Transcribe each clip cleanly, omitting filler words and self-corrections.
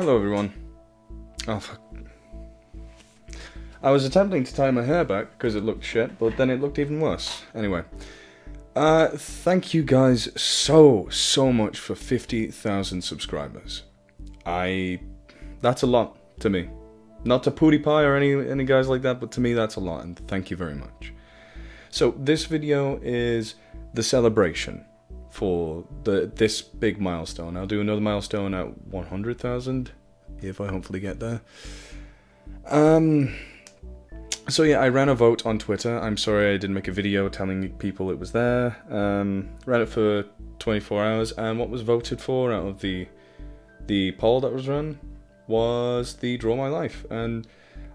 Hello everyone. Oh fuck. I was attempting to tie my hair back because it looked shit, but then it looked even worse. Anyway. Thank you guys so much for 50,000 subscribers. That's a lot to me. Not to PewDiePie or any guys like that, but to me that's a lot, and thank you very much. So this video is the celebration for this big milestone. I'll do another milestone at 100,000 if I hopefully get there. So yeah, I ran a vote on Twitter. I'm sorry I didn't make a video telling people it was there. Ran it for 24 hours, and what was voted for out of the poll that was run was the Draw My Life, and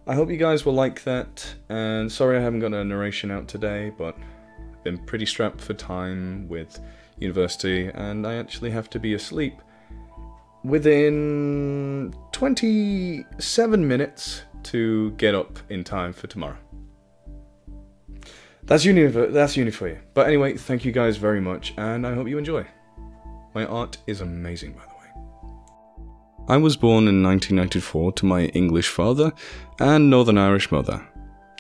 I hope you guys will like that. And sorry I haven't got a narration out today, but I've been pretty strapped for time with university, and I actually have to be asleep within 27 minutes to get up in time for tomorrow. That's uni for you. But anyway, thank you guys very much, and I hope you enjoy. My art is amazing, by the way. I was born in 1994 to my English father and Northern Irish mother,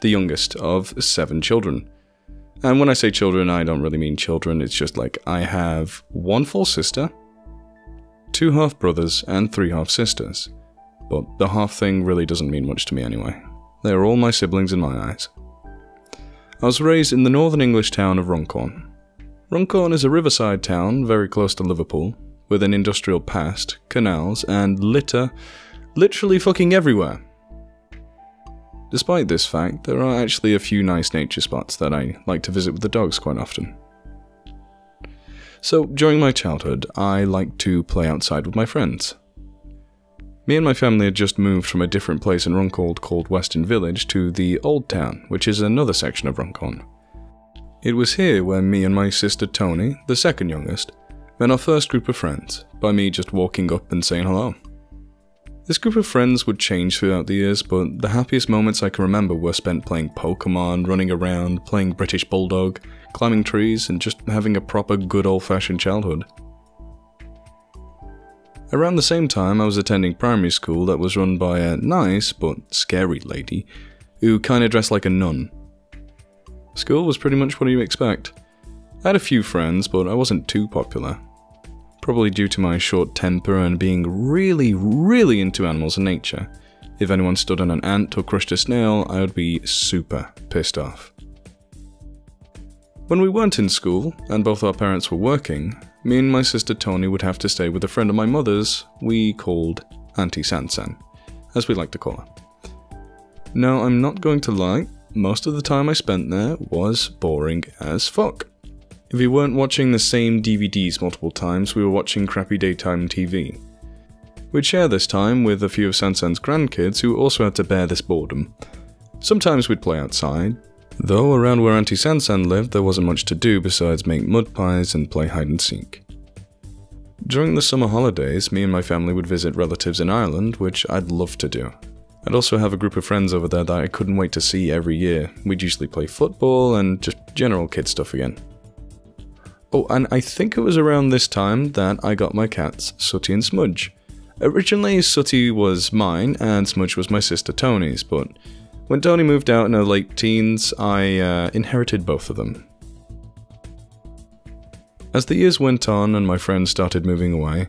the youngest of 7 children. And when I say children, I don't really mean children, it's just like I have 1 full sister, 2 half-brothers, and 3 half-sisters. But the half thing really doesn't mean much to me anyway. They are all my siblings in my eyes. I was raised in the northern English town of Runcorn. Runcorn is a riverside town very close to Liverpool, with an industrial past, canals, and litter literally fucking everywhere. Despite this fact, there are actually a few nice nature spots that I like to visit with the dogs quite often. So, during my childhood, I liked to play outside with my friends. Me and my family had just moved from a different place in Runcorn called Western Village to the Old Town, which is another section of Runcorn. It was here where me and my sister Tony, the second youngest, met our first group of friends, by me just walking up and saying hello. This group of friends would change throughout the years, but the happiest moments I can remember were spent playing Pokemon, running around, playing British Bulldog, climbing trees, and just having a proper good old-fashioned childhood. Around the same time, I was attending primary school that was run by a nice but scary lady who kinda dressed like a nun. School was pretty much what you expect. I had a few friends, but I wasn't too popular. Probably due to my short temper and being really into animals and nature. If anyone stood on an ant or crushed a snail, I would be super pissed off. When we weren't in school, and both our parents were working, me and my sister Tony would have to stay with a friend of my mother's we called Auntie Sansan, as we like to call her. Now, I'm not going to lie, most of the time I spent there was boring as fuck. If we weren't watching the same DVDs multiple times, we were watching crappy daytime TV. We'd share this time with a few of Sansan's grandkids who also had to bear this boredom. Sometimes we'd play outside, though around where Auntie Sansan lived there wasn't much to do besides make mud pies and play hide and seek. During the summer holidays, me and my family would visit relatives in Ireland, which I'd love to do. I'd also have a group of friends over there that I couldn't wait to see every year. We'd usually play football and just general kid stuff again. Oh, and I think it was around this time that I got my cats, Sooty and Smudge. Originally, Sooty was mine and Smudge was my sister Tony's, but when Tony moved out in her late teens, I inherited both of them. As the years went on and my friends started moving away,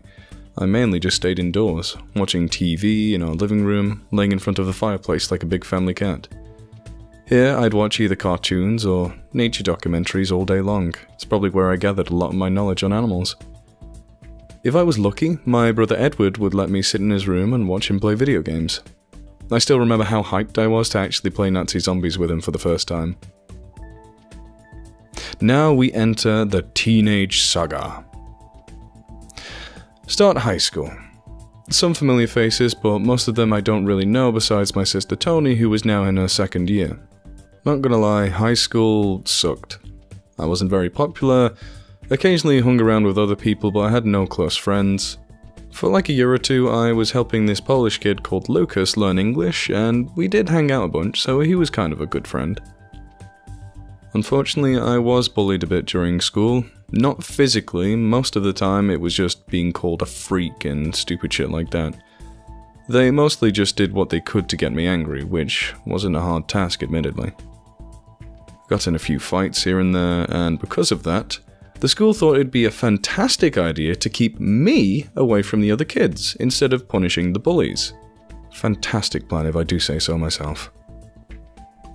I mainly just stayed indoors, watching TV in our living room, laying in front of the fireplace like a big family cat. Here, I'd watch either cartoons or nature documentaries all day long. It's probably where I gathered a lot of my knowledge on animals. If I was lucky, my brother Edward would let me sit in his room and watch him play video games. I still remember how hyped I was to actually play Nazi Zombies with him for the first time. Now we enter the teenage saga. Start high school. Some familiar faces, but most of them I don't really know besides my sister Tony, who was now in her 2nd year. Not gonna lie, high school sucked. I wasn't very popular, occasionally hung around with other people, but I had no close friends. For like a year or 2, I was helping this Polish kid called Lucas learn English, and we did hang out a bunch, so he was kind of a good friend. Unfortunately, I was bullied a bit during school. Not physically, most of the time it was just being called a freak and stupid shit like that. They mostly just did what they could to get me angry, which wasn't a hard task admittedly. Got in a few fights here and there, and because of that, the school thought it'd be a fantastic idea to keep me away from the other kids instead of punishing the bullies. Fantastic plan if I do say so myself.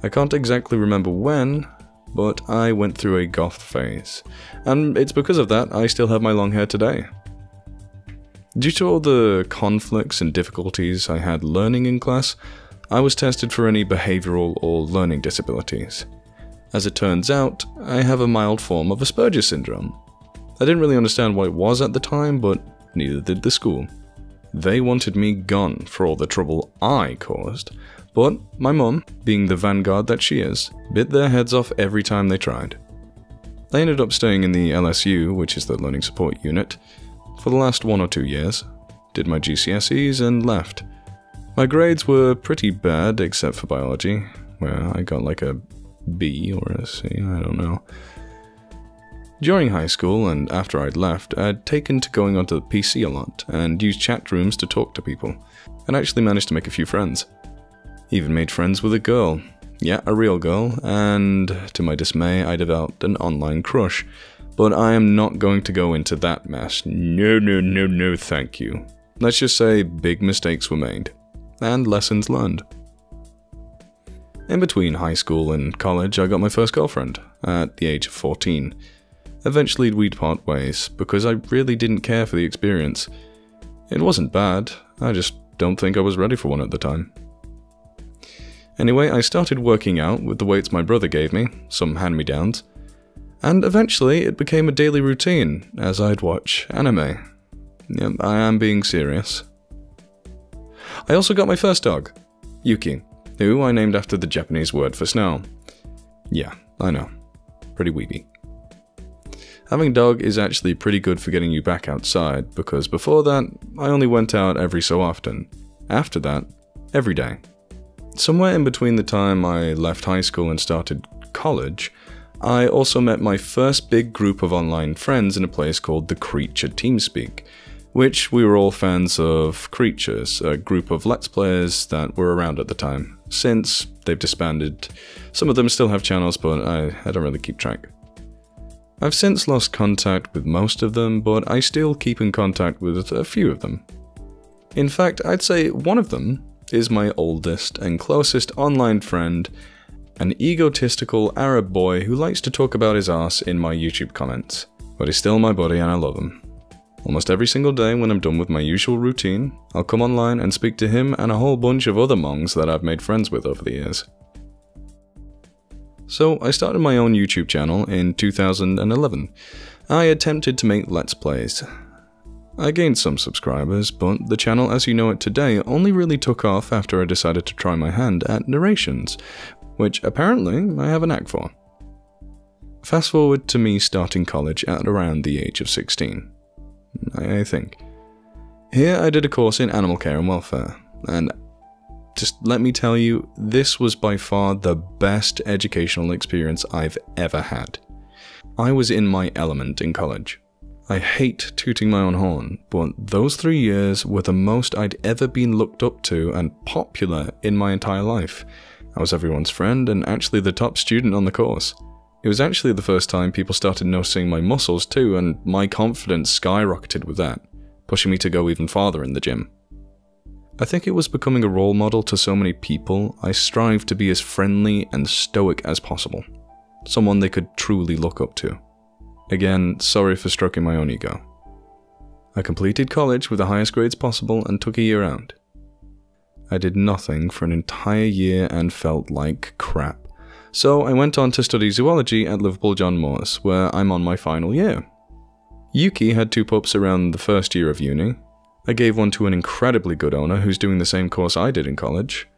I can't exactly remember when, but I went through a goth phase, and it's because of that I still have my long hair today. Due to all the conflicts and difficulties I had learning in class, I was tested for any behavioral or learning disabilities. As it turns out, I have a mild form of Asperger's syndrome. I didn't really understand what it was at the time, but neither did the school. They wanted me gone for all the trouble I caused, but my mum, being the vanguard that she is, bit their heads off every time they tried. I ended up staying in the LSU, which is the Learning Support Unit, for the last 1 or 2 years, did my GCSEs and left. My grades were pretty bad except for biology, where I got like a B or a C, I don't know. During high school and after I'd left, I'd taken to going onto the PC a lot and used chat rooms to talk to people, and actually managed to make a few friends. Even made friends with a girl. Yeah, a real girl, and to my dismay, I developed an online crush. But I am not going to go into that mess. No, thank you. Let's just say big mistakes were made, and lessons learned. In between high school and college, I got my first girlfriend, at the age of 14. Eventually we'd part ways, because I really didn't care for the experience. It wasn't bad, I just don't think I was ready for one at the time. Anyway, I started working out with the weights my brother gave me, some hand-me-downs, and eventually it became a daily routine as I'd watch anime. Yep, I am being serious. I also got my first dog, Yuki, who I named after the Japanese word for snow. Yeah, I know, pretty weeby. Having a dog is actually pretty good for getting you back outside, because before that, I only went out every so often. After that, every day. Somewhere in between the time I left high school and started college, I also met my first big group of online friends in a place called the Creature TeamSpeak, which we were all fans of Creatures, a group of Let's Players that were around at the time. Since they've disbanded, some of them still have channels, but I don't really keep track. I've since lost contact with most of them, but I still keep in contact with a few of them. In fact, I'd say one of them is my oldest and closest online friend, an egotistical Arab boy who likes to talk about his arse in my YouTube comments. But he's still my buddy and I love him. Almost every single day when I'm done with my usual routine, I'll come online and speak to him and a whole bunch of other mongs that I've made friends with over the years. So I started my own YouTube channel in 2011. I attempted to make Let's Plays. I gained some subscribers, but the channel as you know it today only really took off after I decided to try my hand at narrations, which apparently I have a knack for. Fast forward to me starting college at around the age of 16, I think. Here I did a course in animal care and welfare, and just let me tell you, this was by far the best educational experience I've ever had. I was in my element in college. I hate tooting my own horn, but those 3 years were the most I'd ever been looked up to and popular in my entire life. I was everyone's friend and actually the top student on the course. It was actually the first time people started noticing my muscles too, and my confidence skyrocketed with that, pushing me to go even farther in the gym. I think it was becoming a role model to so many people. I strived to be as friendly and stoic as possible. Someone they could truly look up to. Again, sorry for stroking my own ego. I completed college with the highest grades possible and took a year out. I did nothing for an entire year and felt like crap. So I went on to study zoology at Liverpool John Moores, where I'm on my final year. Yuki had 2 pups around the first year of uni. I gave one to an incredibly good owner who's doing the same course I did in college.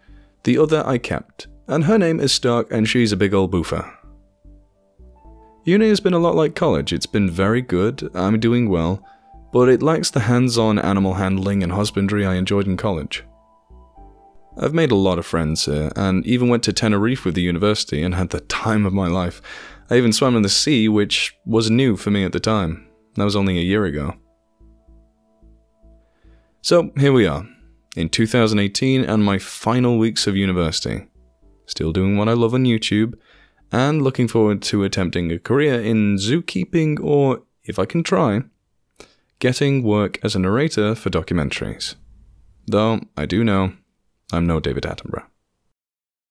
The other I kept, and her name is Stark and she's a big old boofer. Uni has been a lot like college. It's been very good, I'm doing well, but it lacks the hands-on animal handling and husbandry I enjoyed in college. I've made a lot of friends here, and even went to Tenerife with the university and had the time of my life. I even swam in the sea, which was new for me at the time. That was only a year ago. So here we are. in 2018 and my final weeks of university. Still doing what I love on YouTube, and looking forward to attempting a career in zookeeping or, if I can try, getting work as a narrator for documentaries. Though I do know I'm no David Attenborough.